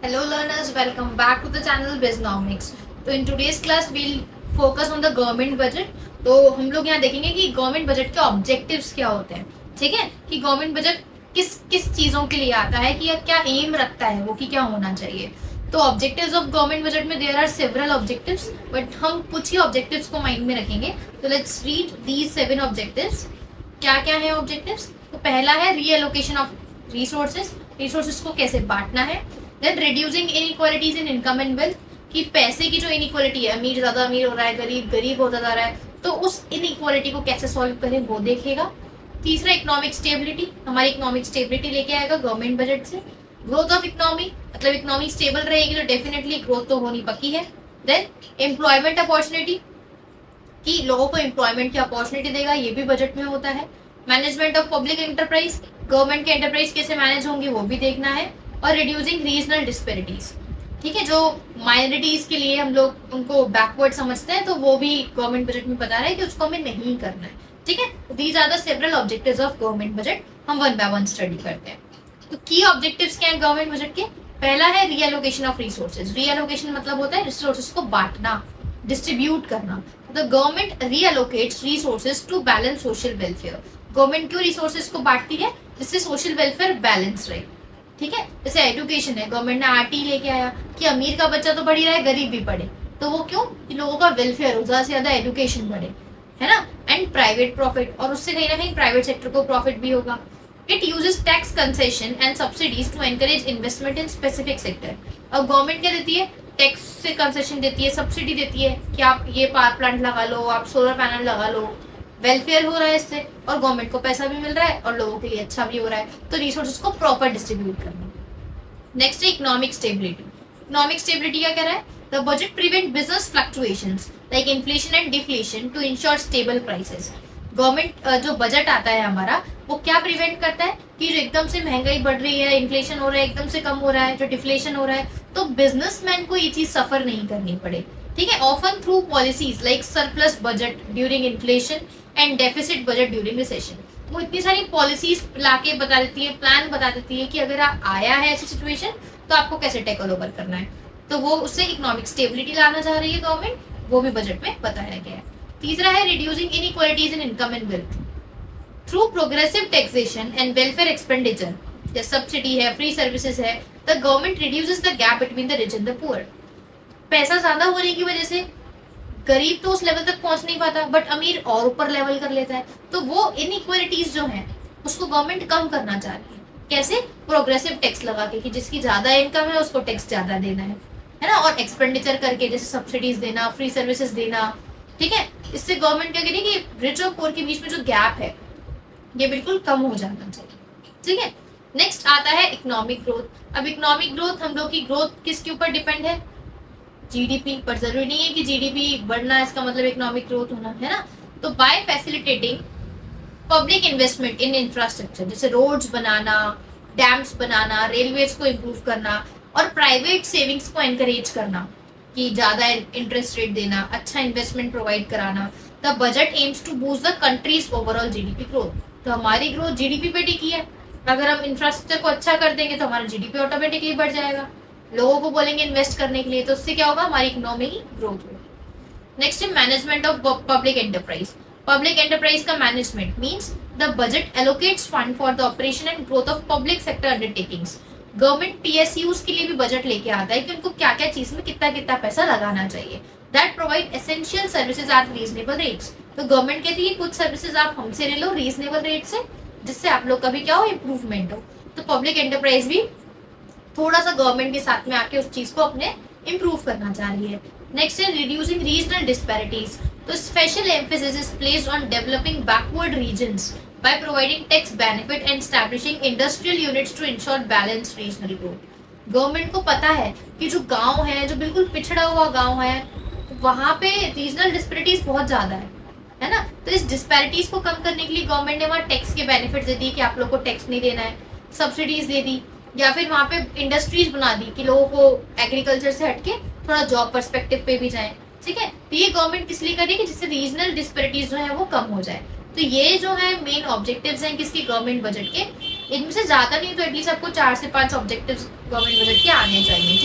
Hello learners, welcome back to the channel Biznomics. तो in today's class we'll focus on the government budget. तो हम लोग यहाँ देखेंगे कि गवर्नमेंट बजट के ऑब्जेक्टिव्स क्या होते हैं, ठीक है, कि गवर्नमेंट बजट किस किस चीज़ों के लिए आता है, कि क्या एम रखता है वो, कि क्या होना चाहिए. तो ऑब्जेक्टिव्स ऑफ गवर्नमेंट बजट में there are several objectives, but हम कुछ ही ऑब्जेक्टिव्स को माइंड में रखेंगे. तो लेट्स रीड दीज 7 ऑब्जेक्टिव्स. क्या क्या है ऑब्जेक्टिव्स? तो पहला है रीएलोकेशन ऑफ रिसोर्सेज को कैसे बांटना है. Then reducing inequalities in income and wealth, कि पैसे की जो इनइक्वालिटी है, अमीर ज्यादा अमीर हो रहा है, गरीब गरीब होता जा रहा है, तो उस इनइक्वालिटी को कैसे सॉल्व करें वो देखेगा. तीसरा इकोनॉमिक स्टेबिलिटी, हमारी इकोनॉमिक स्टेबिलिटी लेके आएगा गवर्नमेंट बजट से. ग्रोथ ऑफ इकोनॉमी, मतलब इकोनॉमी स्टेबल रहेगी तो डेफिनेटली ग्रोथ तो होनी पक्की है. देन एम्प्लॉयमेंट अपॉर्चुनिटी, कि लोगों को एम्प्लॉयमेंट की अपॉर्चुनिटी देगा, ये भी बजट में होता है. Management of public enterprise, government के एंटरप्राइज कैसे मैनेज होंगे वो भी देखना है. और रिड्यूसिंग रीजनल डिस्पेरिटीज, ठीक है, जो माइनॉरिटीज के लिए हम लोग उनको बैकवर्ड समझते हैं, तो वो भी गवर्नमेंट बजट में बता रहा है कि उसको हमें नहीं करना है, ठीक है. These are the several objectives of government budget. हम वन बाय वन स्टडी करते हैं. तो की ऑब्जेक्टिव्स क्या है गवर्नमेंट बजट के? पहला है रीएलोकेशन ऑफ रिसोर्सेज. रीएलोकेशन मतलब होता है रिसोर्सेज को बांटना, डिस्ट्रीब्यूट करना. The government reallocates resources to balance social welfare. Government क्यों रिसोर्सेज को बांटती है? जिससे सोशल वेलफेयर बैलेंस रहे, ठीक है. जैसे एजुकेशन है, गवर्नमेंट ने आरटी लेके आया कि अमीर का बच्चा तो पढ़ ही रहा है, गरीब भी पढ़े, तो वो क्यों, कि लोगों का वेलफेयर हो, ज्यादा से ज्यादा एजुकेशन बढ़े, है ना. एंड प्राइवेट प्रॉफिट, और उससे कहीं ना कहीं प्राइवेट सेक्टर को प्रॉफिट भी होगा. It uses tax concession and subsidies to encourage investment in specific sector. अब गवर्नमेंट क्या देती है? टैक्स से कंसेशन देती है, सब्सिडी देती है कि आप ये पावर प्लांट लगा लो, आप सोलर पैनल लगा लो, वेलफेयर हो रहा है इससे, और गवर्नमेंट को पैसा भी मिल रहा है और लोगों के लिए अच्छा भी हो रहा है. तो रिसोर्सेज को प्रॉपर डिस्ट्रीब्यूट करना. नेक्स्ट है इकोनॉमिक स्टेबिलिटी. इकोनॉमिक स्टेबिलिटी क्या कह रहा है? The budget prevent business fluctuations like inflation and deflation to ensure stable prices. Government जो बजट आता है हमारा, वो क्या प्रिवेंट करता है कि जो एकदम से महंगाई बढ़ रही है, इन्फ्लेशन हो रहा है, एकदम से कम हो रहा है, जो डिफ्लेशन हो रहा है, तो बिजनेसमैन को ये चीज सफर नहीं करनी पड़े, ठीक है. Often through policies like surplus budget during inflation and deficit budget during recession. वो इतनी सारी पॉलिसीज लाके बता देती है, प्लान बता देती है कि अगर आप आया है ऐसी सिचुएशन तो आपको कैसे टैकल ओवर करना है. तो वो उससे इकोनॉमिक स्टेबिलिटी लाना चाह रही है गवर्नमेंट, वो भी बजट में बताया गया है. तीसरा है reducing inequalities in income and wealth through progressive taxation and welfare expenditure. जैसे सब्सिडी है, फ्री सर्विसेज है, the government reduces the gap between the rich and the poor. पैसा ज्यादा होने की वजह से गरीब तो उस लेवल तक पहुंच नहीं पाता, बट अमीर और ऊपर लेवल कर लेता है. तो वो इनइक्वालिटीज जो है उसको गवर्नमेंट कम करना चाह रही है. कैसे? प्रोग्रेसिव टैक्स लगा के, कि जिसकी ज्यादा इनकम है उसको टैक्स ज्यादा देना है ना, और एक्सपेंडिचर करके, जैसे सब्सिडीज देना, फ्री सर्विसेज देना, ठीक है. इससे गवर्नमेंट क्या करेगी कि रिच और पुअर के बीच में जो गैप है ये बिल्कुल कम हो जाना चाहिए, ठीक है. नेक्स्ट आता है इकोनॉमिक ग्रोथ. अब इकोनॉमिक ग्रोथ, हम लोग की ग्रोथ किसके ऊपर डिपेंड है? जीडीपी पर. जरूरी नहीं है कि जीडीपी बढ़ना इसका मतलब इकोनॉमिक ग्रोथ होना, है ना. तो by facilitating public investment in infrastructure, जैसे रोड्स बनाना, डैम्स बनाना, रेलवेज को इम्प्रूव करना, और प्राइवेट सेविंग्स को एनकरेज करना, कि ज्यादा इंटरेस्ट रेट देना, अच्छा इन्वेस्टमेंट प्रोवाइड कराना. The budget aims to boost the country's overall GDP growth. तो हमारी ग्रोथ जीडीपी पे टिकी है. अगर हम इंफ्रास्ट्रक्चर को अच्छा कर देंगे तो हमारा जीडीपी ऑटोमेटिकली बढ़ जाएगा. लोगों को बोलेंगे इन्वेस्ट करने के लिए, तो उससे क्या होगा? हमारी इकोनॉमी की ग्रोथ होगी. नेक्स्ट है management of public enterprise. Public enterprise का management means the budget allocates fund for the operation and growth of public sector undertakings. Government PSUs के लिए भी बजट लेके आता है कि उनको क्या क्या चीज में कितना कितना पैसा लगाना चाहिए. That provide essential services at reasonable rates. तो गवर्नमेंट कहती है कुछ सर्विसेज आप हमसे ले लो रीजनेबल रेट से, जिससे आप लोग का भी क्या हो, इम्प्रूवमेंट हो. तो पब्लिक एंटरप्राइज भी थोड़ा सा गवर्नमेंट के साथ में आके उस चीज को अपने इम्प्रूव करना चाह रही है. नेक्स्ट है रिड्यूसिंग रीजनल डिस्पैरिटीज. तो special emphasis is placed on developing backward regions by providing tax benefit and establishing industrial units to ensure balanced regional growth. Government को पता है कि जो गांव है, जो बिल्कुल पिछड़ा हुआ गांव है, वहां पे रीजनल डिस्पैरिटीज बहुत ज्यादा है ना. तो इस डिस्पैरिटीज को कम करने के लिए गवर्नमेंट ने वहाँ टैक्स के बेनिफिट दे दिए कि आप लोग को टैक्स नहीं देना है, सब्सिडीज दे दी, या फिर वहाँ पे इंडस्ट्रीज बना दी कि लोगों को एग्रीकल्चर से हटके थोड़ा जॉब पर्सपेक्टिव पे भी जाए, ठीक है. तो ये गवर्नमेंट किस लिए कर रही है? कि जिससे रीजनल डिस्पैरिटीज जो है वो कम हो जाए. तो ये जो है मेन ऑब्जेक्टिव्स हैं किसकी? गवर्नमेंट बजट के. इनमें से ज्यादा नहीं तो एटलीस्ट आपको 4 से 5 ऑब्जेक्टिव्स गवर्नमेंट बजट के आने चाहिए.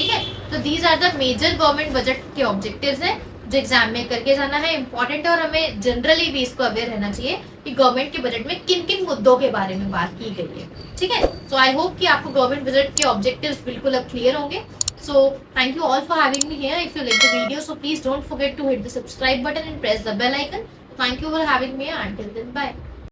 These are the major government budget के ऑब्जेक्टिव्स हैं जो एग्जाम में करके जाना है, इंपॉर्टेंट है, और हमें जनरली भी इसको अवेयर रहना चाहिए कि गवर्नमेंट के बजट में किन किन मुद्दों के बारे में बात की गई है। ठीक है, सो आई होप कि आपको गवर्नमेंट बजट के ऑब्जेक्टिव्स बिल्कुल अब क्लियर होंगे। So thank you all for having me here. If you like the video, so please don't forget to hit the subscribe button and press the bell icon. Thank you for having me. Until then, bye.